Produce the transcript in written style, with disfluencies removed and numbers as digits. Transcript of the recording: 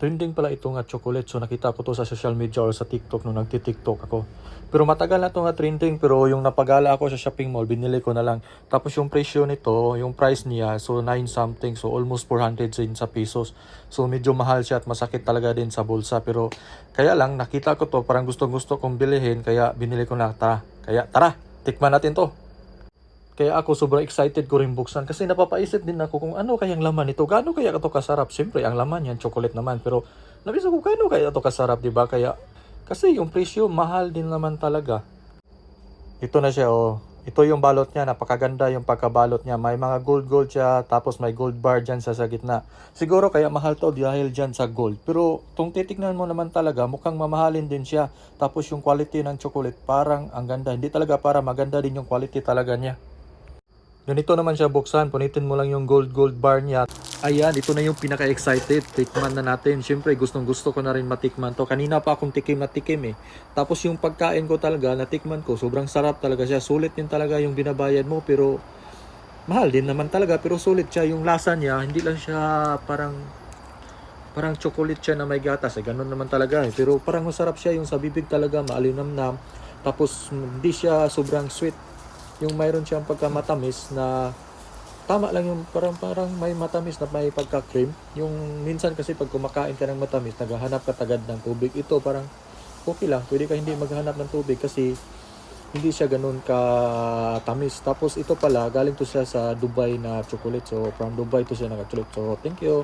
trending pala ito nga chocolate. So nakita ko to sa social media or sa TikTok nung nagti-TikTok ako. Pero matagal na to nga trending, pero yung napagala ako sa shopping mall, binili ko na lang. Tapos yung presyo nito, yung price niya, so 9 something, so almost 400 din sa pesos. So medyo mahal siya at masakit talaga din sa bulsa. Pero kaya lang, nakita ko to, parang gusto kong bilihin, kaya binili ko na. Tara, tikman natin to. Kaya ako sobrang excited ko rin buksan kasi napapaisip din ako kung ano kayang laman nito. Gaano kaya ito kasarap? Siyempre, ang laman yan, chocolate naman. Pero nabisa ko, gaano kaya ito kasarap, di ba? Kaya, kasi yung presyo, mahal din naman talaga. Ito na siya, oh. Ito yung balot niya, napakaganda yung pagkabalot niya. May mga gold siya, tapos may gold bar dyan sa gitna. Siguro kaya mahal to dahil dyan sa gold. Pero kung titignan mo naman talaga, mukhang mamahalin din siya. Tapos yung quality ng chocolate, parang ang ganda. Hindi talaga para maganda din yung quality talaga niya. Ganito naman siya buksan. Punitin mo lang yung gold bar niya. Ayan, ito na yung pinaka-excited. Tikman na natin. Siyempre, gustong gusto ko na rin matikman to. Kanina pa akong tikim eh. Tapos yung pagkain ko talaga, natikman ko. Sobrang sarap talaga siya. Sulit din talaga yung binabayad mo. Pero mahal din naman talaga. Pero sulit siya. Yung lasa niya, hindi lang siya parang chocolate siya na may gatas. Ganun naman talaga eh. Pero parang masarap siya. Yung sa bibig talaga, maalinamnam. Tapos hindi siya sobrang sweet. Yung mayroon siyang pagkamatamis na tama lang yung parang may matamis na may pagka-cream. Yung minsan kasi pag kumakain ka ng matamis, naghahanap ka tagad ng tubig. Ito parang okay lang. Pwede ka hindi maghanap ng tubig kasi hindi siya ganun ka-tamis. Tapos ito pala, galing to siya sa Dubai na chocolate. So from Dubai to siya na chocolate. So thank you.